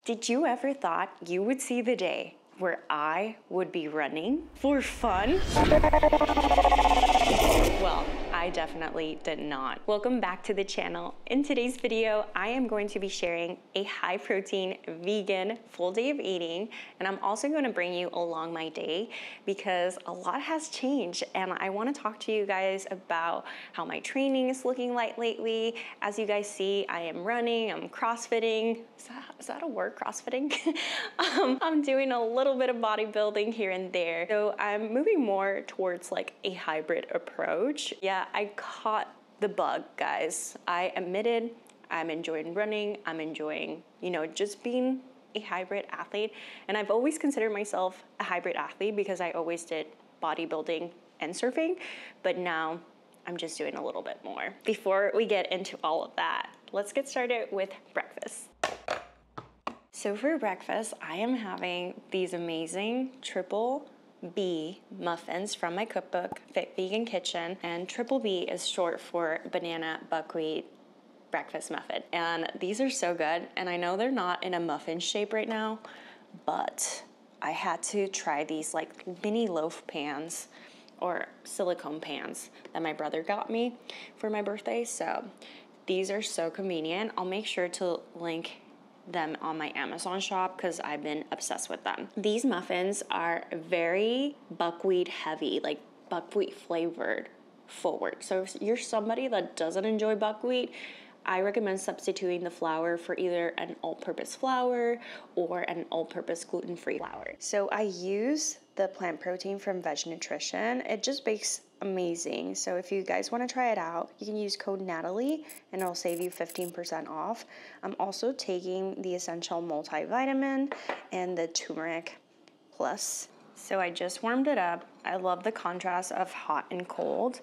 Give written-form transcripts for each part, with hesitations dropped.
Did you ever thought you would see the day where I would be running for fun? Well, I definitely did not. Welcome back to the channel. In today's video, I am going to be sharing a high protein, vegan, full day of eating. And I'm also going to bring you along my day because a lot has changed. And I want to talk to you guys about how my training is looking like lately. As you guys see, I am running, I'm CrossFitting. Is that a word, CrossFitting? I'm doing a little bit of bodybuilding here and there. So I'm moving more towards like a hybrid approach. Yeah, I caught the bug, guys. I admitted I'm enjoying running. I'm enjoying, just being a hybrid athlete. And I've always considered myself a hybrid athlete because I always did bodybuilding and surfing, but now I'm just doing a little bit more. Before we get into all of that, let's get started with breakfast. So for breakfast, I am having these amazing triple B muffins from my cookbook, Fit Vegan Kitchen. And triple B is short for banana buckwheat breakfast muffin. And these are so good. And I know they're not in a muffin shape right now, but I had to try these like mini loaf pans or silicone pans that my brother got me for my birthday. So these are so convenient. I'll make sure to link them on my Amazon shop because I've been obsessed with them. These muffins are very buckwheat heavy, like buckwheat flavored forward. So if you're somebody that doesn't enjoy buckwheat, I recommend substituting the flour for either an all-purpose flour or an all-purpose gluten-free flour. So I use the plant protein from Veg Nutrition. It just bakes amazing. So if you guys want to try it out, you can use code Natalie and it'll save you 15% off. I'm also taking the Essential Multivitamin and the Turmeric Plus. So I just warmed it up. I love the contrast of hot and cold.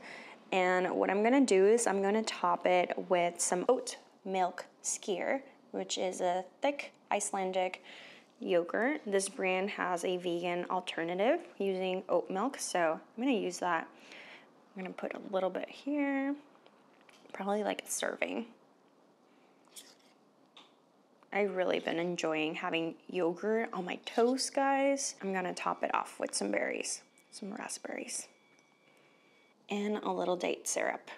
And what I'm gonna do is I'm gonna top it with some oat milk skyr, which is a thick Icelandic yogurt. This brand has a vegan alternative using oat milk, so I'm gonna use that. I'm gonna put a little bit here, probably like a serving. I've really been enjoying having yogurt on my toast, guys. I'm gonna top it off with some berries, some raspberries, and a little date syrup.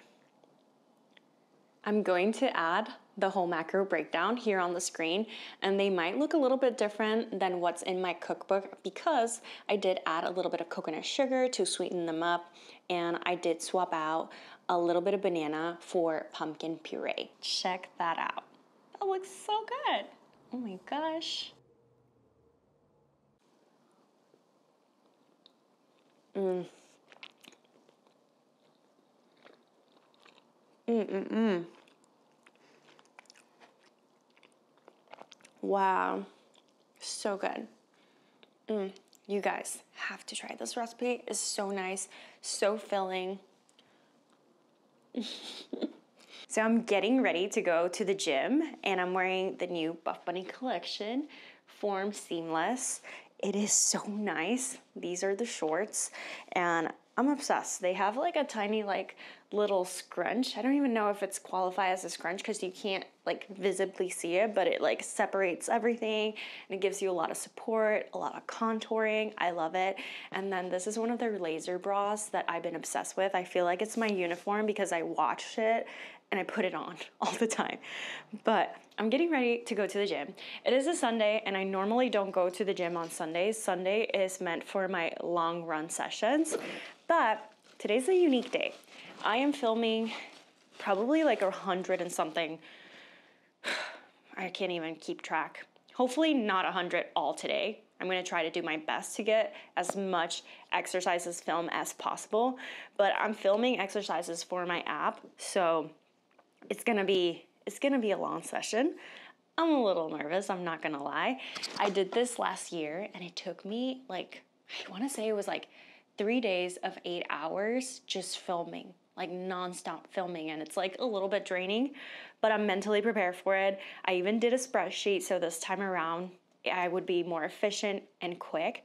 I'm going to add the whole macro breakdown here on the screen, and they might look a little bit different than what's in my cookbook because I did add a little bit of coconut sugar to sweeten them up, and I did swap out a little bit of banana for pumpkin puree. Check that out. That looks so good. Oh my gosh. Wow, so good. You guys have to try this recipe. It's so nice, so filling. So I'm getting ready to go to the gym and I'm wearing the new Buff Bunny collection, Form Seamless. It is so nice. These are the shorts and I'm obsessed. They have like a tiny like little scrunch. I don't even know if it's qualified as a scrunch because you can't like visibly see it, but it like separates everything and it gives you a lot of support, a lot of contouring. I love it. And then this is one of their laser bras that I've been obsessed with. I feel like it's my uniform because I watch it and I put it on all the time. But I'm getting ready to go to the gym. It is a Sunday and I normally don't go to the gym on Sundays. Sunday is meant for my long run sessions, but today's a unique day. I am filming probably like 100 and something. I can't even keep track. Hopefully not 100 all today. I'm gonna try to do my best to get as much exercises film as possible, but I'm filming exercises for my app, so it's gonna be a long session. I'm a little nervous, I'm not gonna lie. I did this last year and it took me like, I wanna say it was like 3 days of 8 hours just filming, like nonstop filming, and it's like a little bit draining, but I'm mentally prepared for it. I even did a spreadsheet so this time around I would be more efficient and quick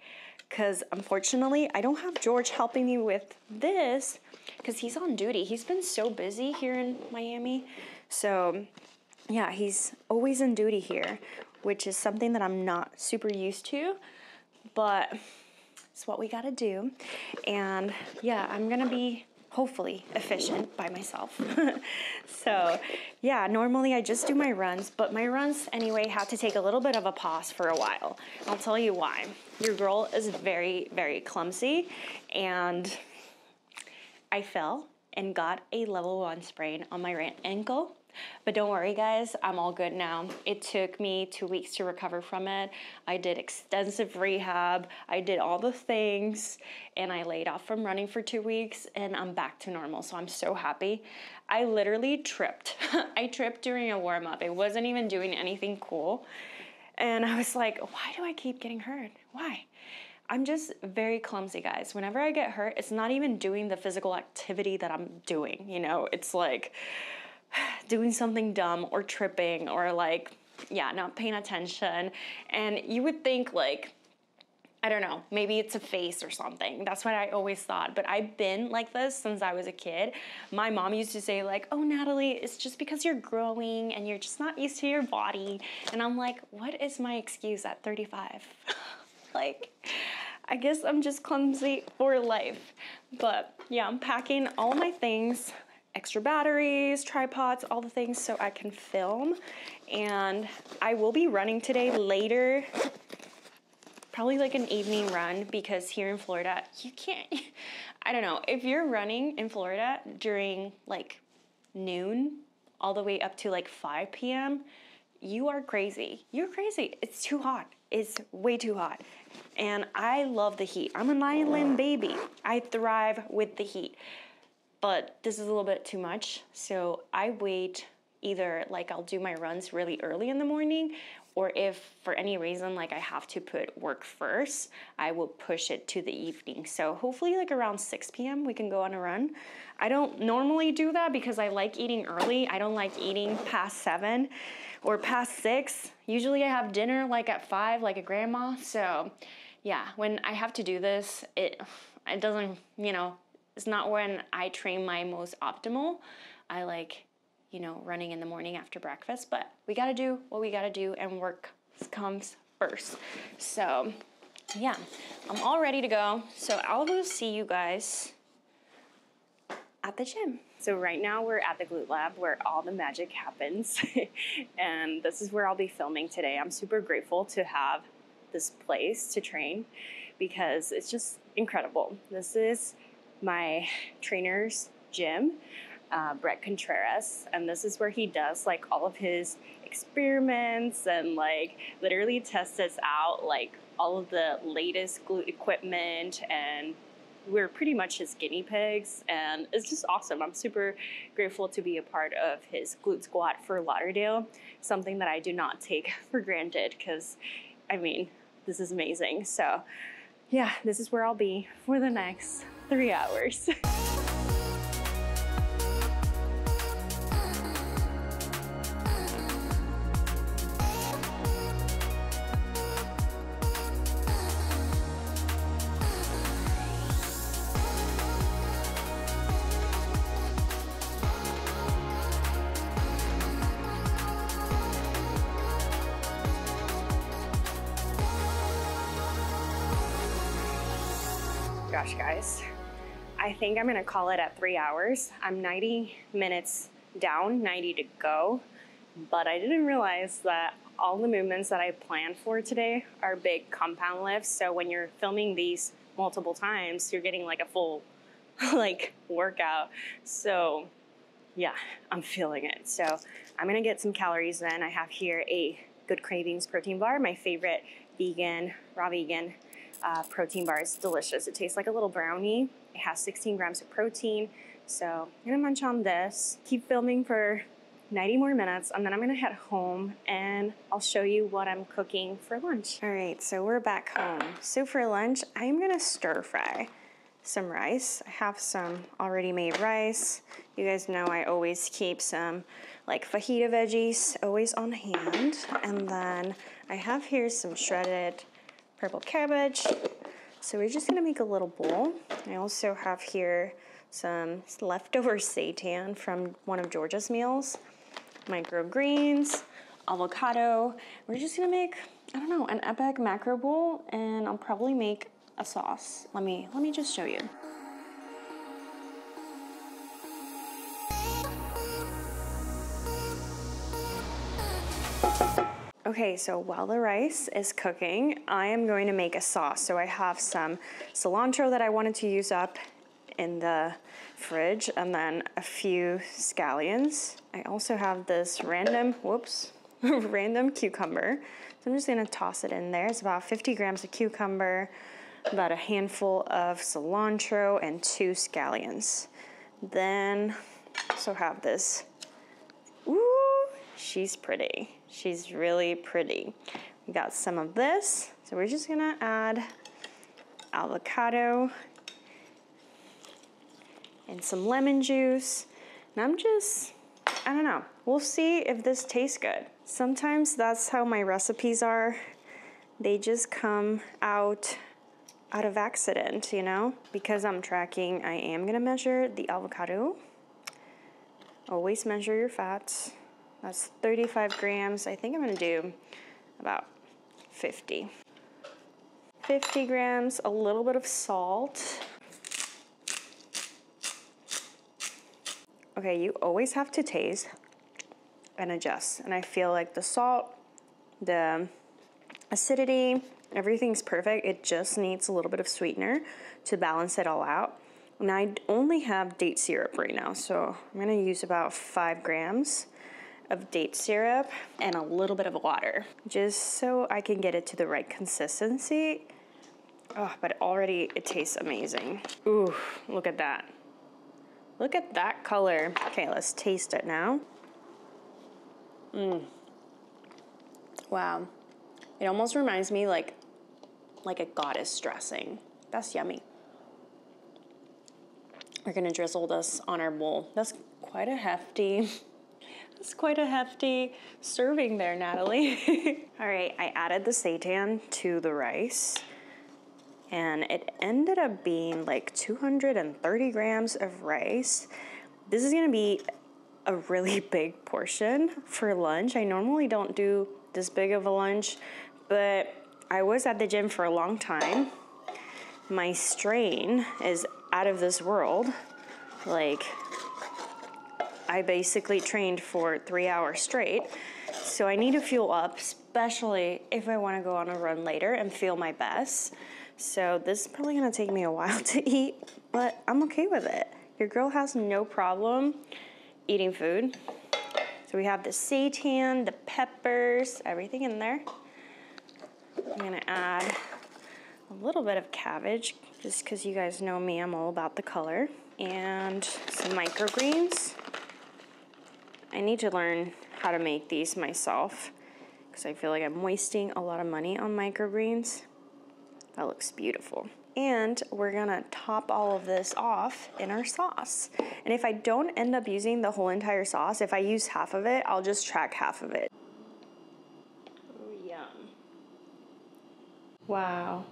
because unfortunately I don't have George helping me with this because he's on duty. He's been so busy here in Miami. So yeah, he's always on duty here. which is something that I'm not super used to, but it's what we gotta do. And yeah, I'm gonna be hopefully efficient by myself. So yeah, normally I just do my runs, but my runs anyway had to take a little bit of a pause for a while. I'll tell you why. Your girl is very, very clumsy, and I fell and got a level 1 sprain on my right ankle. But don't worry guys, I'm all good now. It took me 2 weeks to recover from it. I did extensive rehab, I did all the things, and I laid off from running for 2 weeks, and I'm back to normal, so I'm so happy. I literally tripped. I tripped during a warm-up. It wasn't even doing anything cool. And I was like, why do I keep getting hurt? Why? I'm just very clumsy, guys. Whenever I get hurt, it's not even doing the physical activity that I'm doing, you know? It's like doing something dumb or tripping or like, yeah, not paying attention. And you would think like, I don't know, maybe it's a face or something. That's what I always thought. But I've been like this since I was a kid. My mom used to say like, oh, Natalie, it's just because you're growing and you're just not used to your body. And I'm like, what is my excuse at 35? Like, I guess I'm just clumsy for life. But yeah, I'm packing all my things, extra batteries, tripods, all the things so I can film. And I will be running today later, probably like an evening run, because here in Florida, you can't, I don't know, if you're running in Florida during like noon all the way up to like 5 p.m., you are crazy. You're crazy. It's too hot. It's way too hot. And I love the heat. I'm an island baby. I thrive with the heat. But this is a little bit too much. So I wait, either like I'll do my runs really early in the morning, or if for any reason like I have to put work first, I will push it to the evening. So hopefully like around 6 p.m. we can go on a run. I don't normally do that because I like eating early. I don't like eating past 7 or past 6. Usually I have dinner like at 5, like a grandma. So yeah, when I have to do this, it doesn't, you know, it's not when I train my most optimal. I like, you know, running in the morning after breakfast, but we gotta do what we gotta do, and work comes first. So yeah, I'm all ready to go. So I will see you guys at the gym. So right now we're at the glute lab where all the magic happens. And this is where I'll be filming today. I'm super grateful to have this place to train because it's just incredible. This is my trainer's gym, Brett Contreras, and this is where he does like all of his experiments and like literally tests us out, like all of the latest glute equipment, and we're pretty much his guinea pigs, and it's just awesome. I'm super grateful to be a part of his glute squat for Lauderdale, something that I do not take for granted because, I mean, this is amazing. So yeah, this is where I'll be for the next 3 hours. Gosh, guys, I think I'm gonna call it at 3 hours. I'm 90 minutes down, 90 to go, but I didn't realize that all the movements that I planned for today are big compound lifts. So when you're filming these multiple times, you're getting like a full like workout. So yeah, I'm feeling it. So I'm gonna get some calories in. I have here a Good Cravings protein bar, my favorite vegan, raw vegan protein bar. Is delicious. It tastes like a little brownie. It has 16 grams of protein. So I'm gonna munch on this, keep filming for 90 more minutes, and then I'm gonna head home and I'll show you what I'm cooking for lunch. All right, so we're back home. So for lunch, I'm gonna stir fry some rice. I have some already made rice. You guys know I always keep some like fajita veggies always on hand. And then I have here some shredded purple cabbage. So we're just gonna make a little bowl. I also have here some leftover seitan from one of Georgia's meals, microgreens, avocado. We're just gonna make, I don't know, an epic macro bowl, and I'll probably make a sauce. Let me just show you. Okay, so while the rice is cooking, I am going to make a sauce. So I have some cilantro that I wanted to use up in the fridge, and then a few scallions. I also have this random cucumber. So I'm just gonna toss it in there. It's about 50 grams of cucumber, about a handful of cilantro, and 2 scallions. Then I also have this, ooh, she's pretty. She's really pretty. We got some of this. So we're just gonna add avocado and some lemon juice. And I don't know. We'll see if this tastes good. Sometimes that's how my recipes are. They just come out of accident, you know? Because I'm tracking, I am gonna measure the avocado. Always measure your fats. That's 35 grams. I think I'm gonna do about 50. 50 grams, a little bit of salt. Okay, you always have to taste and adjust. And I feel like the salt, the acidity, everything's perfect. It just needs a little bit of sweetener to balance it all out. And I only have date syrup right now, so I'm gonna use about 5 grams of date syrup and a little bit of water, just so I can get it to the right consistency. Oh, but already it tastes amazing. Ooh, look at that. Look at that color. Okay, let's taste it now. Wow. It almost reminds me like a goddess dressing. That's yummy. We're gonna drizzle this on our bowl. That's quite a hefty serving there, Natalie. All right, I added the seitan to the rice, and it ended up being like 230 grams of rice. This is gonna be a really big portion for lunch. I normally don't do this big of a lunch, but I was at the gym for a long time. My strain is out of this world. Like, I basically trained for 3 hours straight, so I need to fuel up, especially if I want to go on a run later and feel my best. So this is probably gonna take me a while to eat, but I'm okay with it. Your girl has no problem eating food. So we have the seitan, the peppers, everything in there. I'm gonna add a little bit of cabbage, just because you guys know me, I'm all about the color. And some microgreens. I need to learn how to make these myself, because I feel like I'm wasting a lot of money on microgreens. That looks beautiful. And we're gonna top all of this off in our sauce. And if I don't end up using the whole entire sauce, if I use half of it, I'll just track half of it. Oh, yum. Wow,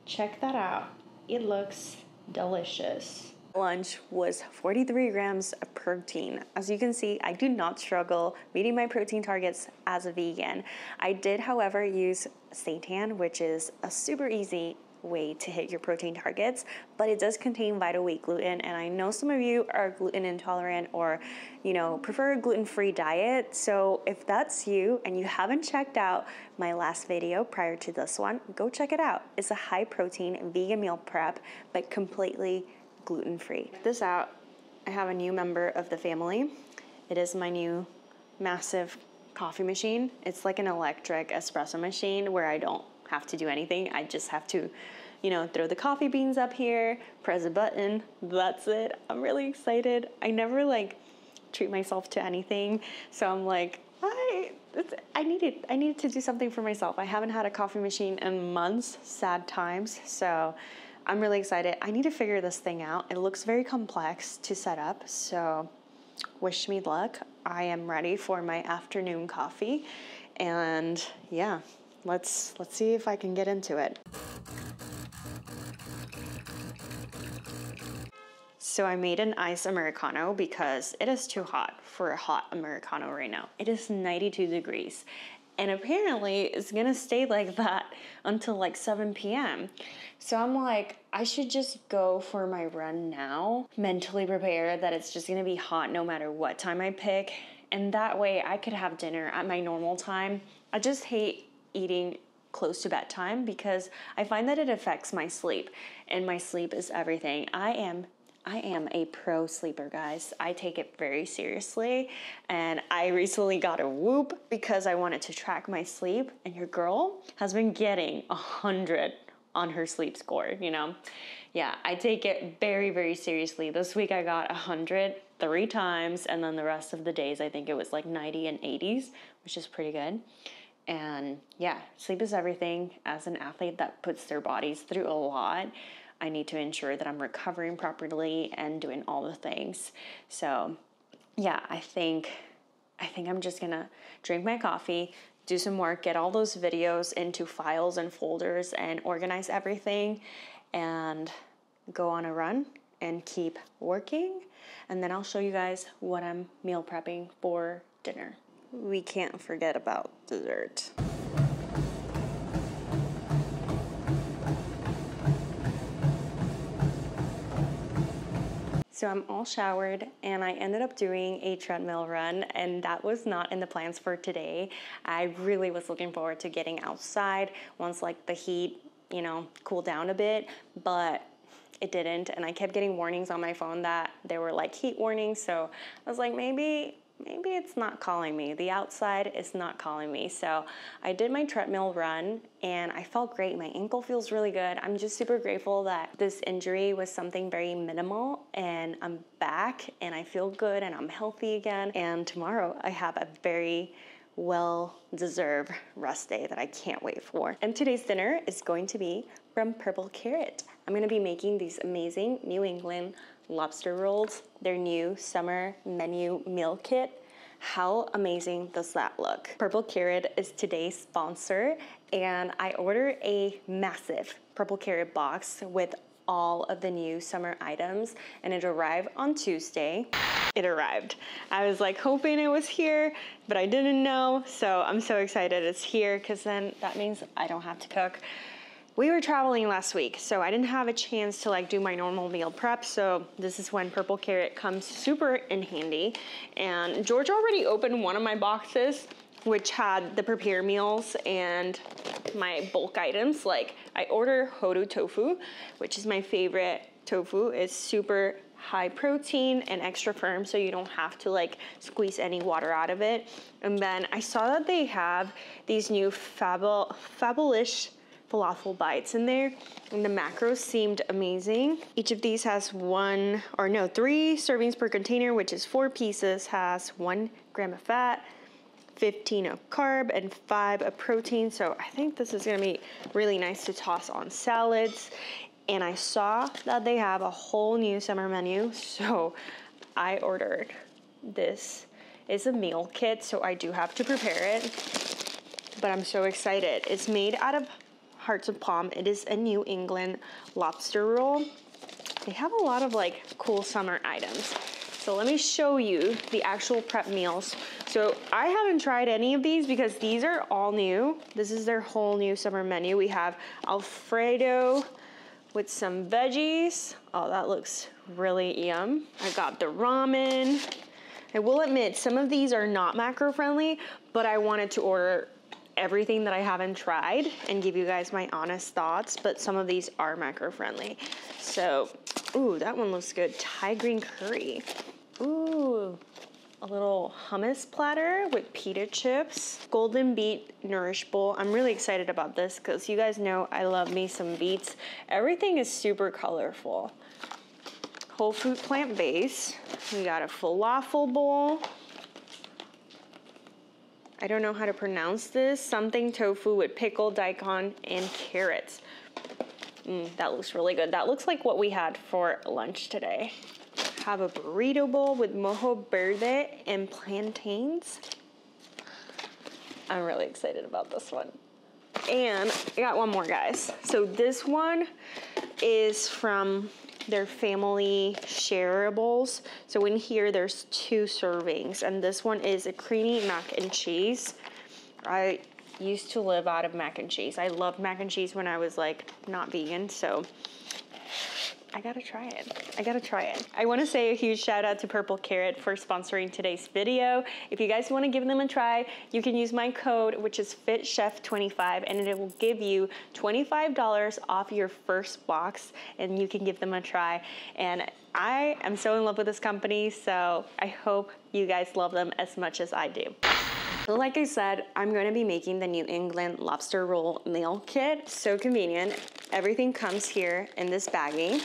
check that out. It looks delicious. Lunch was 43 grams of protein. As you can see, I do not struggle meeting my protein targets as a vegan. I did, however, use seitan, which is a super easy way to hit your protein targets, but it does contain vital wheat gluten, and I know some of you are gluten intolerant or, you know, prefer a gluten-free diet. So if that's you and you haven't checked out my last video prior to this one, go check it out. It's a high protein vegan meal prep, but completely gluten-free. Check this out. I have a new member of the family. It is my new massive coffee machine. It's like an electric espresso machine where I don't have to do anything. I just have to, you know, throw the coffee beans up here, press a button, that's it. I'm really excited. I never like treat myself to anything. So I'm like, I needed to do something for myself. I haven't had a coffee machine in months, sad times. So I'm really excited. I need to figure this thing out. It looks very complex to set up. So wish me luck. I am ready for my afternoon coffee. And yeah, let's see if I can get into it. So I made an iced Americano because it is too hot for a hot Americano right now. It is 92 degrees. And apparently it's gonna stay like that until like 7 p.m. So I'm like, I should just go for my run now, mentally prepare that it's just gonna be hot no matter what time I pick. And that way I could have dinner at my normal time. I just hate eating close to bedtime because I find that it affects my sleep, and my sleep is everything. I am a pro sleeper, guys. I take it very seriously, and I recently got a Whoop because I wanted to track my sleep, and your girl has been getting 100 on her sleep score, you know? Yeah, I take it very, very seriously. This week I got 100 3 times, and then the rest of the days I think it was like 90 and 80s, which is pretty good. And yeah, sleep is everything. As an athlete that puts their bodies through a lot, I need to ensure that I'm recovering properly and doing all the things. So yeah, I think I'm just gonna drink my coffee, do some work, get all those videos into files and folders and organize everything, and go on a run and keep working. And then I'll show you guys what I'm meal prepping for dinner. We can't forget about dessert. So I'm all showered, and I ended up doing a treadmill run, and that was not in the plans for today. I really was looking forward to getting outside once like the heat, you know, cooled down a bit, but it didn't. And I kept getting warnings on my phone that there were like heat warnings. So I was like, maybe it's not calling me. The outside is not calling me. So I did my treadmill run and I felt great. My ankle feels really good. I'm just super grateful that this injury was something very minimal, and I'm back and I feel good and I'm healthy again. And tomorrow I have a very well-deserved rest day that I can't wait for. And today's dinner is going to be from Purple Carrot. I'm gonna be making these amazing New England lobster rolls, their new summer menu meal kit. How amazing does that look? Purple Carrot is today's sponsor, and I ordered a massive Purple Carrot box with all of the new summer items, and it arrived on Tuesday. It arrived. I was like hoping it was here, but I didn't know, so I'm so excited it's here because then that means I don't have to cook. We were traveling last week, so I didn't have a chance to like do my normal meal prep, so this is when Purple Carrot comes super in handy. And George already opened one of my boxes, which had the prepare meals and my bulk items. Like I ordered Hodo tofu, which is my favorite tofu. It's super high protein and extra firm, so you don't have to like squeeze any water out of it. And then I saw that they have these new Fabulous falafel bites in there, and the macros seemed amazing. Each of these has 3 servings per container, which is 4 pieces, has 1 gram of fat, 15 of carb, and 5 of protein. So I think this is gonna be really nice to toss on salads. And I saw that they have a whole new summer menu, so I ordered this. It's a meal kit, so I do have to prepare it, but I'm so excited. It's made out of hearts of palm. It is a New England lobster roll. They have a lot of like cool summer items. So let me show you the actual prep meals. So I haven't tried any of these because these are all new. This is their whole new summer menu. We have Alfredo with some veggies. Oh, that looks really yum. I got the ramen. I will admit, some of these are not macro friendly, but I wanted to order everything that I haven't tried and give you guys my honest thoughts, but some of these are macro friendly. So, ooh, that one looks good. Thai green curry. Ooh, a little hummus platter with pita chips. Golden beet nourish bowl. I'm really excited about this because you guys know I love me some beets. Everything is super colorful. Whole food plant-based. We got a falafel bowl. I don't know how to pronounce this. Something tofu with pickle, daikon, and carrots. That looks really good. That looks like what we had for lunch today. Have a burrito bowl with mojo verde and plantains. I'm really excited about this one. And I got one more, guys. So this one is from They're family shareables. So in here, there's 2 servings, and this one is a creamy mac and cheese. I used to live out of mac and cheese. I loved mac and cheese when I was like not vegan, so I gotta try it. I gotta try it. I wanna say a huge shout out to Purple Carrot for sponsoring today's video. If you guys wanna give them a try, you can use my code, which is FitChef25, and it will give you $25 off your first box, and you can give them a try. And I am so in love with this company, so I hope you guys love them as much as I do. Like I said, I'm going to be making the New England lobster roll meal kit. So convenient. Everything comes here in this baggie.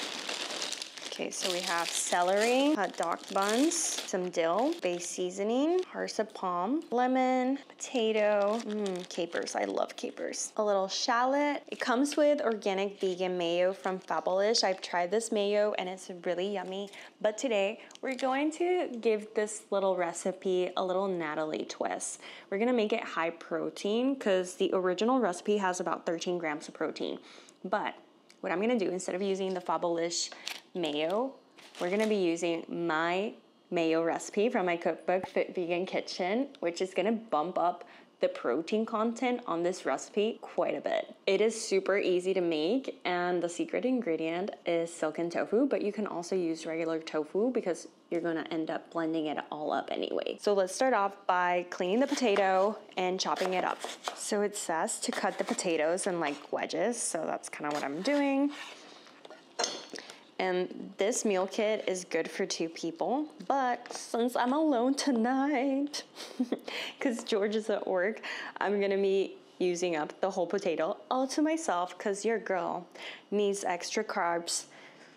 Okay, so we have celery, hot dog buns, some dill, base seasoning, hearts of palm, lemon, potato, capers. I love capers. A little shallot. It comes with organic vegan mayo from Fabulous. I've tried this mayo and it's really yummy. But today we're going to give this little recipe a little Natalie twist. We're gonna make it high protein because the original recipe has about 13 grams of protein. But what I'm gonna do, instead of using the Fabulous mayo, we're gonna be using my mayo recipe from my cookbook, Fit Vegan Kitchen, which is gonna bump up the protein content on this recipe quite a bit. It is super easy to make, and the secret ingredient is silken tofu, but you can also use regular tofu because you're gonna end up blending it all up anyway. So let's start off by cleaning the potato and chopping it up. So it says to cut the potatoes in like wedges, so that's kind of what I'm doing. And this meal kit is good for 2 people, but since I'm alone tonight, because George is at work, I'm gonna be using up the whole potato all to myself because your girl needs extra carbs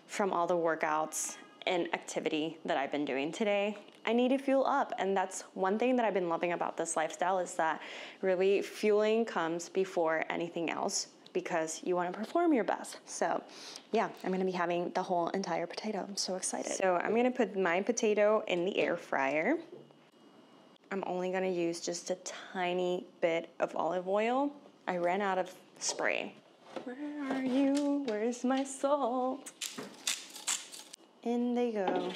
from all the workouts and activity that I've been doing today. I need to fuel up, and that's one thing that I've been loving about this lifestyle is that really fueling comes before anything else, because you want to perform your best. So yeah, I'm going to be having the whole entire potato. I'm so excited. So I'm going to put my potato in the air fryer. I'm only going to use just a tiny bit of olive oil. I ran out of spray. Where are you? Where's my salt? In they go.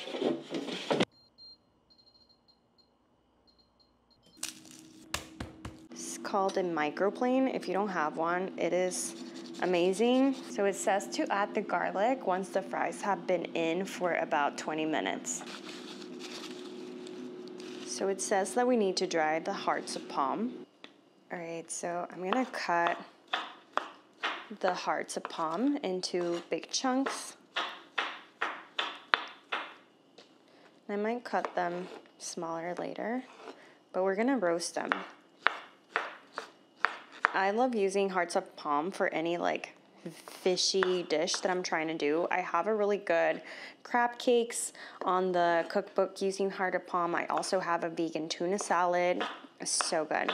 It's called a microplane. If you don't have one, it is amazing. So it says to add the garlic once the fries have been in for about 20 minutes. So it says that we need to dry the hearts of palm. All right, so I'm gonna cut the hearts of palm into big chunks. I might cut them smaller later, but we're gonna roast them. I love using hearts of palm for any like fishy dish that I'm trying to do. I have a really good crab cakes on the cookbook using heart of palm. I also have a vegan tuna salad. It's so good.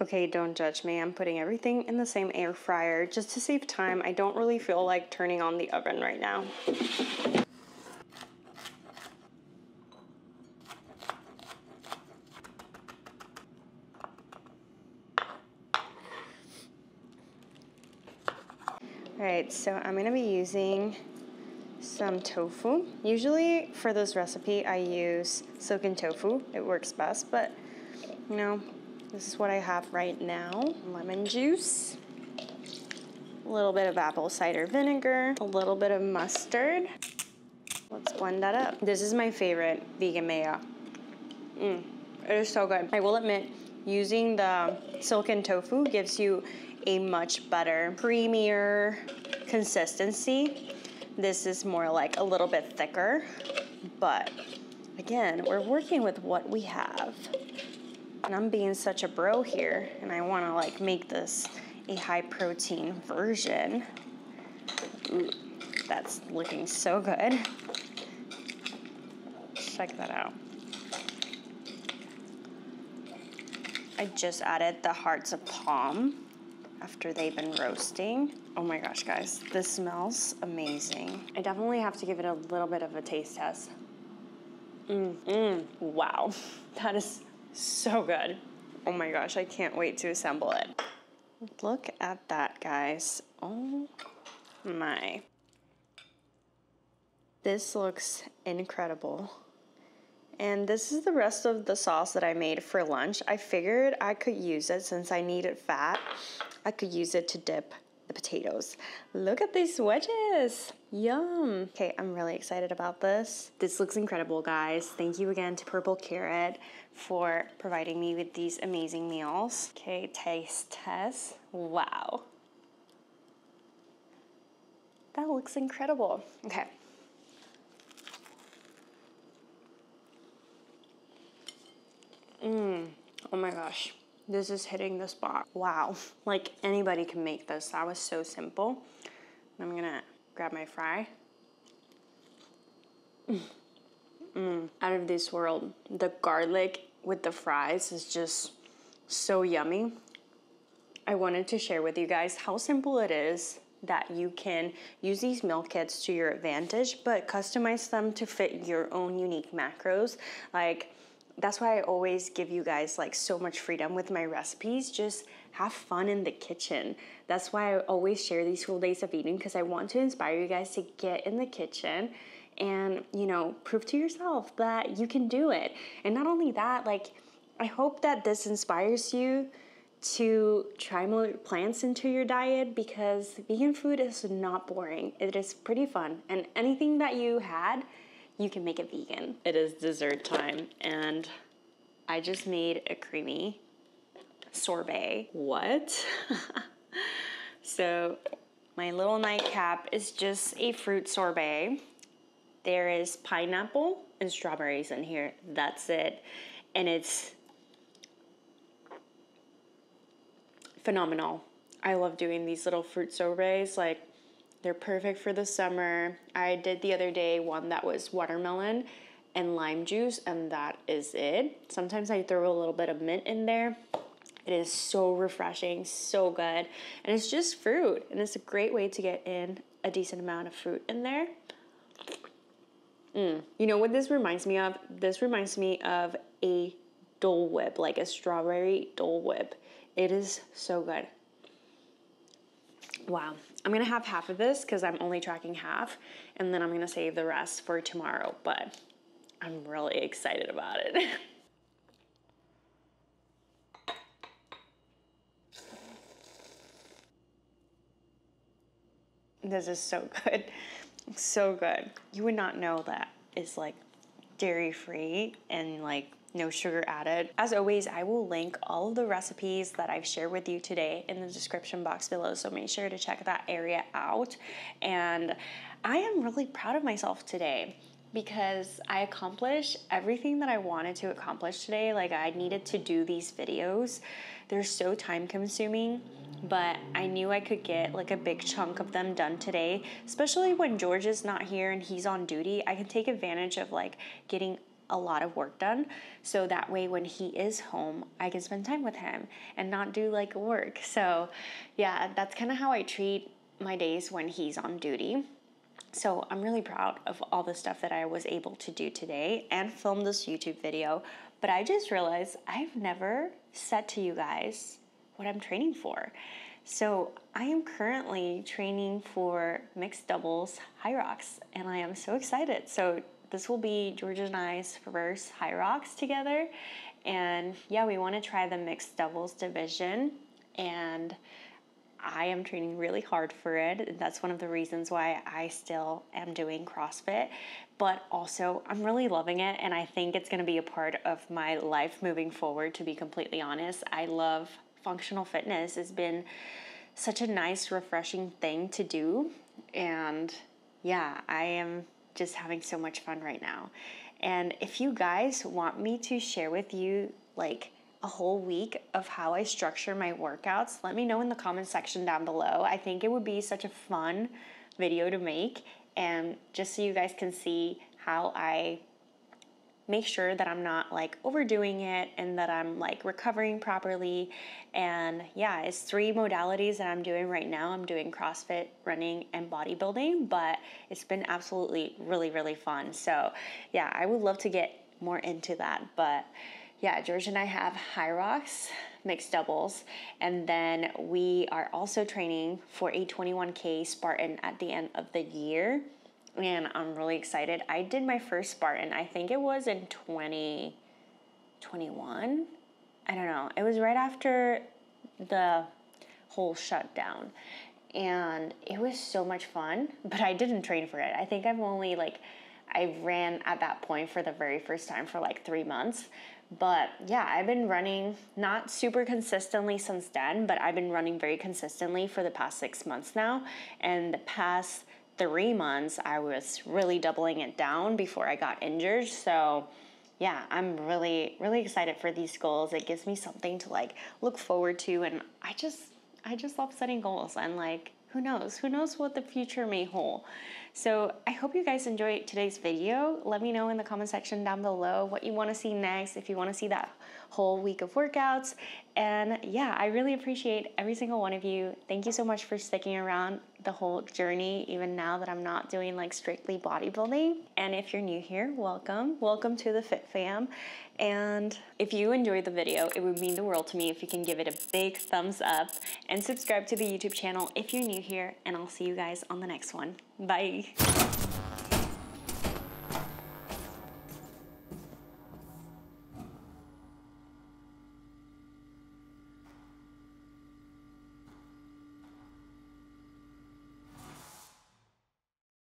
Okay, don't judge me. I'm putting everything in the same air fryer just to save time. I don't really feel like turning on the oven right now. All right, so I'm gonna be using some tofu. Usually for this recipe, I use silken tofu. It works best, but you know, this is what I have right now. Lemon juice, a little bit of apple cider vinegar, a little bit of mustard. Let's blend that up. This is my favorite vegan mayo. It is so good. I will admit, using the silken tofu gives you a much better, creamier consistency. This is more like a little bit thicker, but again, we're working with what we have. And I'm being such a bro here, and I wanna like make this a high protein version. Ooh, that's looking so good. Check that out. I just added the hearts of palm after they've been roasting. Oh my gosh, guys, this smells amazing. I definitely have to give it a little bit of a taste test. Wow, that is so good. Oh my gosh, I can't wait to assemble it. Look at that, guys. Oh my. This looks incredible. And this is the rest of the sauce that I made for lunch. I figured I could use it since I needed fat. I could use it to dip the potatoes. Look at these wedges. Yum. Okay, I'm really excited about this. This looks incredible, guys. Thank you again to Purple Carrot for providing me with these amazing meals. Okay, taste test. Wow. That looks incredible. Okay. Oh my gosh. This is hitting the spot. Wow. Like anybody can make this. That was so simple. I'm gonna grab my fry. Out of this world. The garlic with the fries is just so yummy. I wanted to share with you guys how simple it is that you can use these meal kits to your advantage, but customize them to fit your own unique macros. Like, that's why I always give you guys like so much freedom with my recipes. Just have fun in the kitchen. That's why I always share these full days of eating, because I want to inspire you guys to get in the kitchen and, you know, prove to yourself that you can do it. And not only that, like, I hope that this inspires you to try more plants into your diet, because vegan food is not boring. It is pretty fun. And anything that you had, you can make it vegan. It is dessert time, and I just made a creamy sorbet. What? So my little nightcap is just a fruit sorbet. There is pineapple and strawberries in here. That's it. And it's phenomenal. I love doing these little fruit sorbets. Like, they're perfect for the summer. I did the other day one that was watermelon and lime juice, and that is it. Sometimes I throw a little bit of mint in there. It is so refreshing, so good. And it's just fruit, and it's a great way to get in a decent amount of fruit in there. You know what this reminds me of? This reminds me of a Dole Whip, like a strawberry Dole Whip. It is so good. Wow. I'm going to have half of this because I'm only tracking half, and then I'm going to save the rest for tomorrow, but I'm really excited about it. This is so good. So good. You would not know that it's like dairy-free and like no sugar added. As always, I will link all of the recipes that I've shared with you today in the description box below, so make sure to check that area out. And I am really proud of myself today because I accomplished everything that I wanted to accomplish today. Like, I needed to do these videos. They're so time consuming, but I knew I could get like a big chunk of them done today, especially when George is not here and he's on duty. I can take advantage of like getting a lot of work done, so that way when he is home I can spend time with him and not do like work. So yeah, that's kind of how I treat my days when he's on duty. So I'm really proud of all the stuff that I was able to do today and film this YouTube video. But I just realized I've never said to you guys what I'm training for. So I am currently training for mixed doubles high rocks, and I am so excited. So this will be George and I's first high rocks together. And yeah, we want to try the mixed doubles division, and I am training really hard for it. That's one of the reasons why I still am doing CrossFit, but also I'm really loving it, and I think it's going to be a part of my life moving forward, to be completely honest. I love functional fitness. It's been such a nice, refreshing thing to do, and yeah, I am just having so much fun right now. And if you guys want me to share with you like a whole week of how I structure my workouts, let me know in the comment section down below. I think it would be such a fun video to make, and just so you guys can see how I make sure that I'm not like overdoing it and that I'm like recovering properly. And yeah, it's 3 modalities that I'm doing right now. I'm doing CrossFit, running, and bodybuilding, but it's been absolutely really, really fun. So yeah, I would love to get more into that, but yeah, George and I have High Rocks mixed doubles, and then we are also training for a 21K Spartan at the end of the year, and I'm really excited. I did my first Spartan, I think it was in 2021. I don't know. It was right after the whole shutdown, and it was so much fun, but I didn't train for it. I think I've only I ran at that point for the very first time for 3 months. But yeah, I've been running not super consistently since then, but I've been running very consistently for the past 6 months now. And the past 3 months, I was really doubling it down before I got injured. So yeah, I'm really, really excited for these goals. It gives me something to look forward to. And I just love setting goals, and who knows what the future may hold. So I hope you guys enjoyed today's video. Let me know in the comment section down below what you want to see next, if you want to see that whole week of workouts. And yeah, I really appreciate every single one of you. Thank you so much for sticking around the whole journey, even now that I'm not doing strictly bodybuilding. And if you're new here, welcome to the Fit Fam. And if you enjoyed the video, it would mean the world to me if you can give it a big thumbs up and subscribe to the YouTube channel if you're new here, and I'll see you guys on the next one. Bye.